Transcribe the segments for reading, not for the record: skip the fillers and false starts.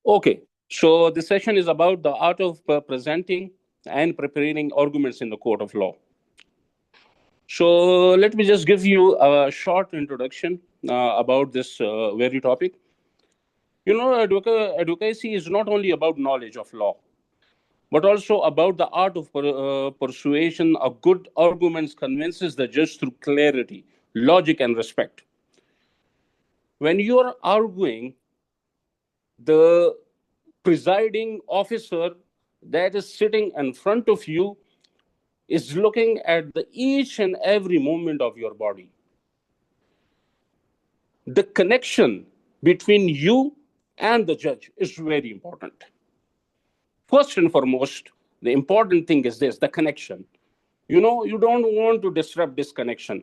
Okay, so this session is about the art of presenting and preparing arguments in the court of law. So let me just give you a short introduction about this very topic. You know, advocacy is not only about knowledge of law, but also about the art of persuasion. A good argument convinces the judge through clarity, logic, and respect. When you are arguing, the presiding officer that is sitting in front of you is looking at each and every movement of your body. The connection between you and the judge is very important. First and foremost, the important thing is this, the connection. You know, you don't want to disrupt this connection.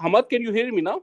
Hamad, can you hear me now?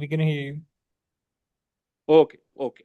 we can hear you. Okay.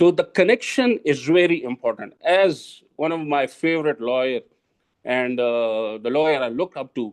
So the connection is very important. As one of my favorite lawyer and the lawyer I look up to,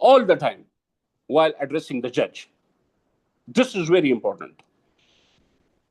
all the time while addressing the judge. This is very important.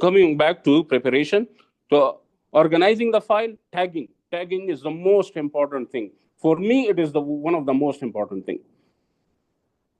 Coming back to preparation, so organizing the file, tagging is the most important thing. For me, it is the one of the most important thing.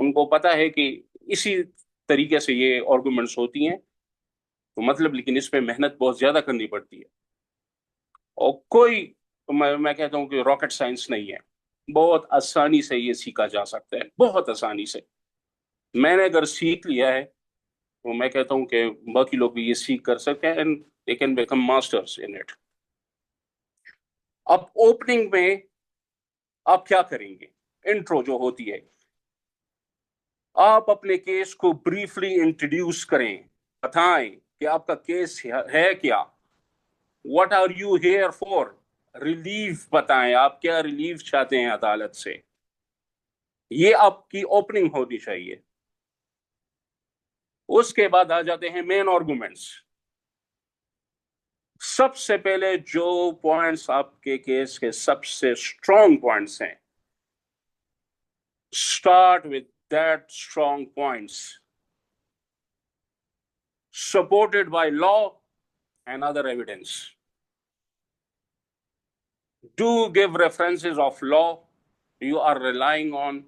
ان کو پتا ہے کہ اسی طریقے سے یہ arguments ہوتی ہیں، تو مطلب لیکن اس پہ محنت بہت زیادہ کرنی پڑتی ہے، اور کوئی میں کہتا ہوں کہ راکٹ سائنس نہیں ہے، بہت آسانی سے یہ سیکھا جا سکتا ہے، بہت آسانی سے۔ میں نے اگر سیکھ لیا ہے تو میں کہتا ہوں کہ باقی لوگ بھی یہ سیکھ کر سکتے ہیں، and they can become masters in it. اب اوپننگ میں آپ کیا کریں گے؟ انٹرو جو ہوتی ہے، آپ اپنے کیس کو بریفلی انٹروڈیوس کریں، بتائیں کہ آپ کا کیس ہے کیا، what are you here for, relief بتائیں، آپ کیا ریلیف چاہتے ہیں عدالت سے، یہ آپ کی اوپننگ ہونی چاہیے۔ اس کے بعد آ جاتے ہیں مین آرگومنٹس۔ سب سے پہلے جو پوائنٹس آپ کے کیس کے سب سے اسٹرانگ پوائنٹس ہیں، start with that strong points supported by law and other evidence. Do give references of law you are relying on.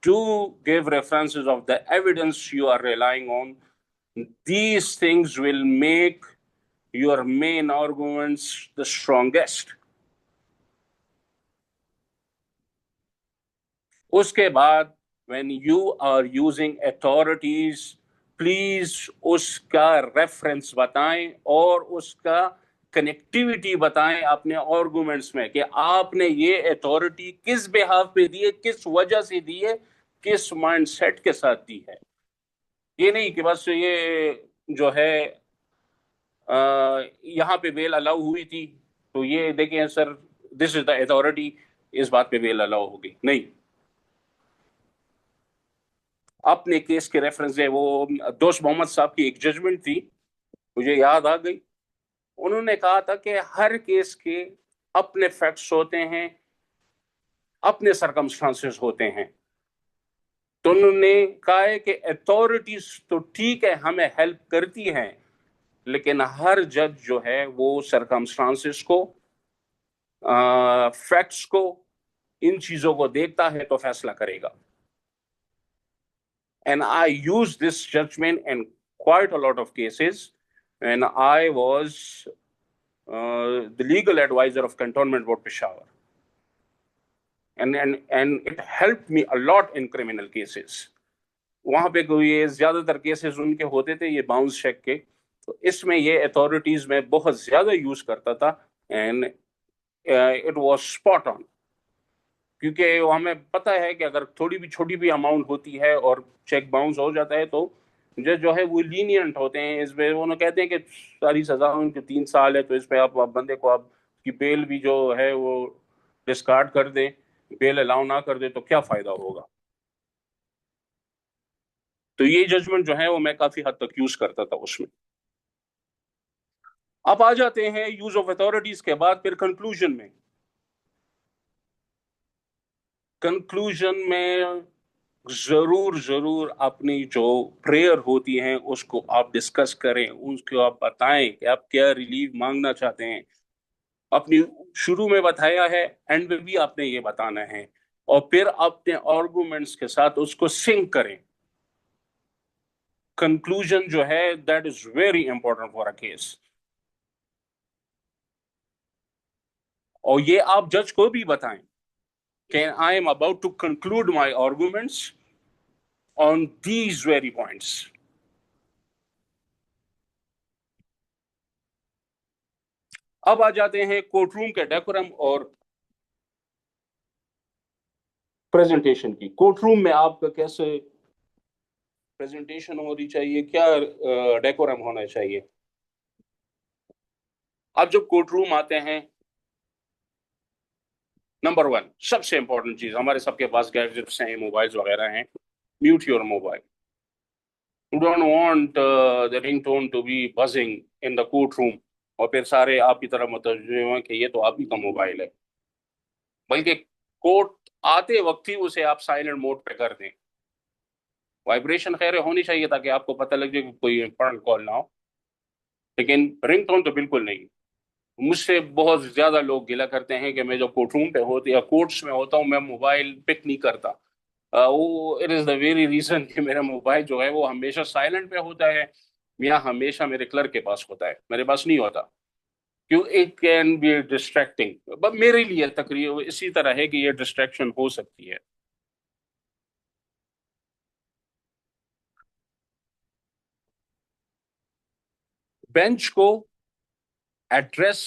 Do give references of the evidence you are relying on. These things will make your main arguments the strongest. اس کے بعد when you are using authorities, please اس کا reference بتائیں اور اس کا connectivity بتائیں اپنے arguments میں، کہ آپ نے یہ اتھارٹی کس بہاف پہ دی ہے، کس وجہ سے دی ہے، کس مائنڈ سیٹ کے ساتھ دی ہے۔ یہ نہیں کہ بس یہ جو ہے یہاں پہ بیل الاؤ ہوئی تھی تو یہ دیکھیں سر دس از دا اتھارٹی، اس بات پہ بیل الاؤ ہوگی، نہیں۔ اپنے کیس کے ریفرنس ہے، وہ دوست محمد صاحب کی ایک ججمنٹ تھی مجھے یاد آ گئی، انہوں نے کہا تھا کہ ہر کیس کے اپنے فیکٹس ہوتے ہیں، اپنے سرکمسٹانسز ہوتے ہیں، تو انہوں نے کہا ہے کہ اتھارٹیز تو ٹھیک ہے ہمیں ہیلپ کرتی ہیں، لیکن ہر جج جو ہے وہ سرکمسٹانسز کو، فیکٹس کو، ان چیزوں کو دیکھتا ہے تو فیصلہ کرے گا۔ And I used this judgment in quite a lot of cases when I was the legal advisor of Cantonment Board Peshawar. And it helped me a lot in criminal cases. وہاں پہ یہ زیادہ تر کیسز ان کے ہوتے تھے یہ bounce check کے، تو اس میں یہ اتھارٹیز میں بہت زیادہ یوز کرتا تھا، and it was spot on, کیونکہ ہمیں پتہ ہے کہ اگر تھوڑی بھی چھوٹی بھی اماؤنٹ ہوتی ہے اور چیک باؤنس ہو جاتا ہے تو جو ہے وہ لینینٹ ہوتے ہیں، اس پہ وہ کہتے ہیں کہ ساری سزا ان کے 3 سال ہے، تو اس پہ آپ بندے کو آپ کی بیل بھی جو ہے وہ ڈسکارڈ کر دیں، بیل الاؤ نہ کر دیں تو کیا فائدہ ہوگا۔ تو یہ ججمنٹ جو ہے وہ میں کافی حد تک یوز کرتا تھا اس میں۔ اب آ جاتے ہیں یوز آف اتھارٹیز کے بعد پھر کنکلوژن میں۔ کنکلوژن میں ضرور اپنی جو پریئر ہوتی ہیں اس کو آپ ڈسکس کریں، اس کو آپ بتائیں کہ آپ کیا ریلیف مانگنا چاہتے ہیں، اپنی شروع میں بتایا ہے، اینڈ میں بھی آپ نے یہ بتانا ہے، اور پھر اپنے آرگومنٹس کے ساتھ اس کو سنک کریں۔ کنکلوژن جو ہے that is very important for a case, اور یہ آپ جج کو بھی بتائیں کہ I am about to conclude my arguments on these very points. اب آ جاتے ہیں کورٹ روم کے ڈیکورم اور پریزنٹیشن کی۔ کورٹ روم میں آپ کا کیسے پریزنٹیشن ہونی چاہیے، کیا ڈیکورم ہونا چاہیے۔ اب جب کورٹ روم آتے ہیں، نمبر 1 سب سے امپورٹنٹ چیز، ہمارے سب کے پاس گیجٹس ہیں، موبائلز وغیرہ ہیں، mute your mobile. You don't want the ringtone to be buzzing in the courtroom اور پھر سارے آپ کی طرف متوجہ ہیں کہ یہ تو آپ ہی کا موبائل ہے، بلکہ کورٹ آتے وقت ہی اسے آپ سائلنٹ موڈ پہ کر دیں۔ وائبریشن خیر ہونی چاہیے تاکہ آپ کو پتہ لگ جائے کہ کوئی امپورٹنٹ کال نہ ہو، لیکن رنگ ٹون تو بالکل نہیں۔ مجھ سے بہت زیادہ لوگ گلا کرتے ہیں کہ میں جو کورٹ روم پہ ہوتے یا کورٹس میں ہوتا ہوں میں موبائل پک نہیں کرتا، وہ it is the very reason کہ میرا موبائل جو ہے وہ ہمیشہ سائلنٹ پہ ہوتا ہے، یا ہمیشہ میرے کلر کے پاس ہوتا ہے، میرے پاس نہیں ہوتا، کیوں اٹ کین بی ڈسٹریکٹنگ، میرے لیے تقریبا اسی طرح ہے کہ یہ ڈسٹریکشن ہو سکتی ہے۔ بینچ کو ایڈریس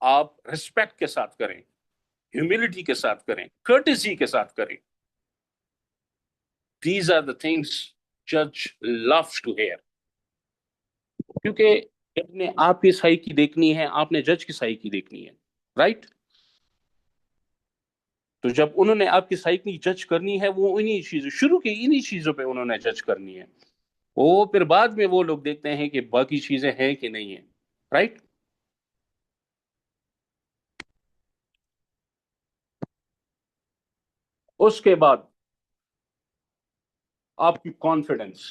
آپ ریسپیکٹ کے ساتھ کریں، ہیوملٹی کے ساتھ کریں، کرٹیسی کے ساتھ کریں۔ دیز آر دا تھنگس جج لوز ٹو ہیئر، کیونکہ جب نے آپ کی سائیکی دیکھنی ہے، آپ نے جج کی سائیکی دیکھنی ہے، رائٹ؟ تو جب انہوں نے آپ کی سائیکی جج کرنی ہے، وہ انہی چیزوں شروع کی انہی چیزوں پہ انہوں نے جج کرنی ہے، وہ پھر بعد میں وہ لوگ دیکھتے ہیں کہ باقی چیزیں ہیں کہ نہیں ہیں، رائٹ؟ اس کے بعد آپ کی کانفیڈنس،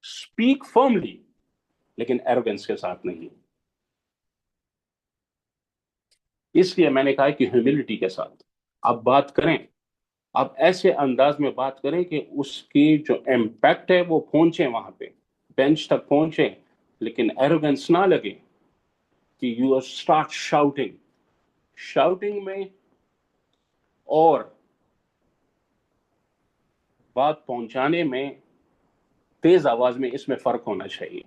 اسپیک فرملی لیکن ایروگنس کے ساتھ نہیں۔ اس لیے میں نے کہا کہ ہیوملٹی کے ساتھ آپ بات کریں، آپ ایسے انداز میں بات کریں کہ اس کی جو امپیکٹ ہے وہ پہنچے وہاں پہ، بینچ تک پہنچے، لیکن ایروگنس نہ لگے کہ یو اسٹارٹ شاؤٹنگ۔ شاؤٹنگ میں اور بات پہنچانے میں، تیز آواز میں، اس میں فرق ہونا چاہیے۔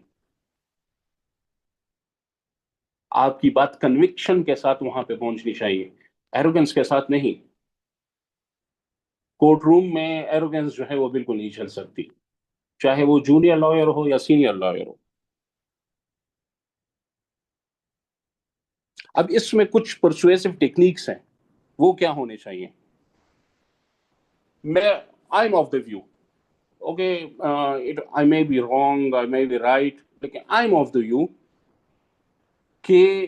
آپ کی بات کنوکشن کے ساتھ وہاں پہ پہنچنی چاہیے، ایروگنس کے ساتھ نہیں۔ کورٹ روم میں ایروگنس جو ہے وہ بالکل نہیں چل سکتی، چاہے وہ جونیئر لائر ہو یا سینئر لائر ہو۔ اب اس میں کچھ پرسویسو ٹیکنیکس ہیں، وہ کیا ہونے چاہیے؟ میں I am of the view, okay, I may be wrong, I may be right, لیکن I am of the view کہ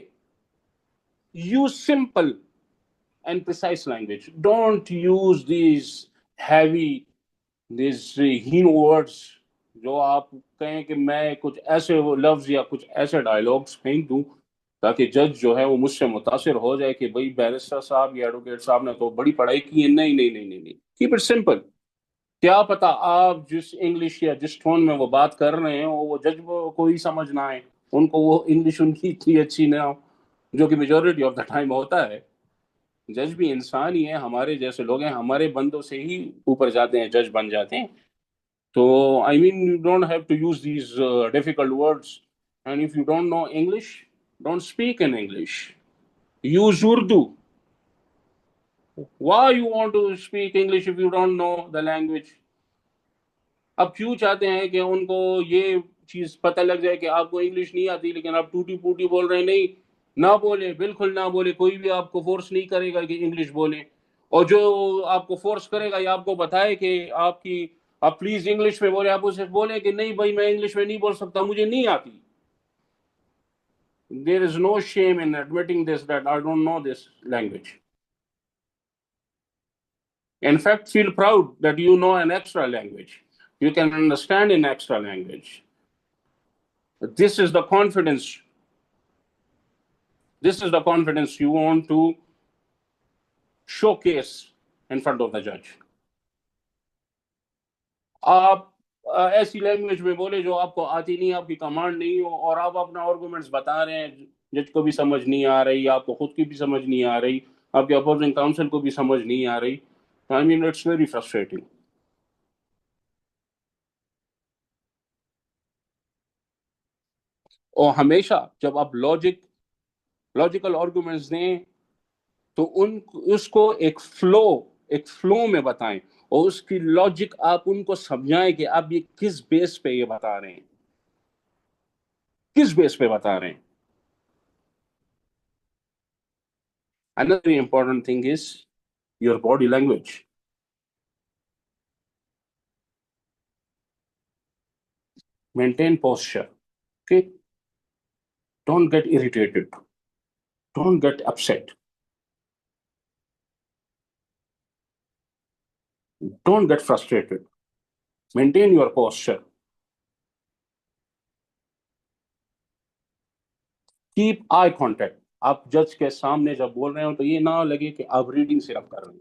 use simple and precise language, don't use these heavy, these ہین words, جو آپ کہیں کہ میں کچھ ایسے لفظ یا کچھ ایسے ڈائلگس پھینک دوں تاکہ جج جو ہے وہ مجھ سے متاثر ہو جائے کہ بھائی بیرسٹر صاحب یا ایڈوکیٹ صاحب نے تو بڑی پڑھائی کی ہے۔ نہیں نہیں نہیں نہیں نہیں، کیپ اٹ سمپل۔ کیا پتا آپ جس انگلش یا جس ٹون میں وہ بات کر رہے ہیں وہ جج کو ہی سمجھ نہ آئے، ان کو وہ انگلش ان کی اتنی اچھی نہ ہو، جو کہ میجورٹی آف دا ٹائم ہوتا ہے۔ جج بھی انسان ہی ہے، ہمارے جیسے لوگ ہیں، ہمارے بندوں سے ہی اوپر جاتے ہیں، جج بن جاتے ہیں۔ تو I mean you don't have to use these difficult words, and if you don't know English, don't speak in English, use Urdu. Why you want to speak English if you don't know the language؟ اب کیوں چاہتے ہیں کہ ان کو یہ چیز پتہ لگ جائے کہ آپ کو انگلش نہیں آتی لیکن آپ ٹوٹی پوٹی بول رہے ہیں؟ نہیں، نہ بولے، بالکل نہ بولے، کوئی بھی آپ کو فورس نہیں کرے گا کہ انگلش بولیں، اور جو آپ کو فورس کرے گا یا آپ کو بتائے کہ آپ پلیز انگلش میں بولے، آپ اسے بولیں کہ نہیں بھائی میں انگلش میں نہیں بول سکتا، مجھے نہیں آتی۔ There is no shame in admitting this that I don't know this language. In fact, feel proud that you know an extra language. You can understand an extra language. This is the confidence. This is the confidence you want to showcase in front of the judge. آپ ایسی language میں بولے جو آپ کو آتی نہیں، آپ کی کمانڈ نہیں ہو، اور آپ اپنا آرگومنٹس بتا رہے ہیں، جج کو بھی سمجھ نہیں آ رہی، آپ کو خود کی بھی سمجھ نہیں آ رہی، آپ کے اپوزنگ کاؤنسل کو بھی سمجھ نہیں آ رہی، آئی مین اٹس ویری فرسٹریٹنگ۔ اور ہمیشہ جب آپ لاجیکل آرگومنٹس دیں تو اس کو ایک فلو میں بتائیں، اور اس کی لاجک آپ ان کو سمجھائیں کہ آپ یہ کس بیس پہ یہ بتا رہے ہیں، کس بیس پہ بتا رہے ہیں۔ Another important thing is your body language. Maintain posture. Okay? Don't get irritated. Don't get upset. Don't get frustrated. Maintain your posture. Keep eye contact. آپ جج کے سامنے جب بول رہے ہو تو یہ نہ لگے کہ آپ ریڈنگ صرف کر رہے ہیں،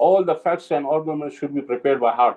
all the facts and arguments should be prepared by heart.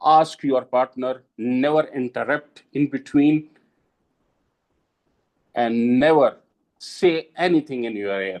ask your partner, never interrupt in between and never say anything in your ear.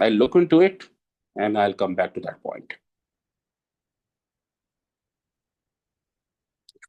I'll look into it and I'll come back to that point.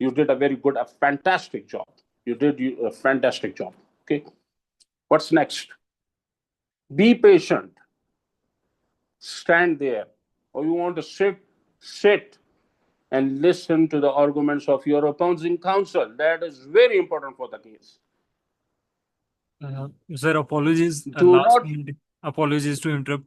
you did a very good, a fantastic job. You did a fantastic job. Okay. What's next? Be patient. Stand there. Or you want to sit and listen to the arguments of your opposing counsel. That is very important for the case. Sir, apologies. Do Last not. minute. Apologies to interrupt.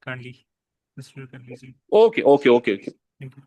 Kindly. Okay. Thank you.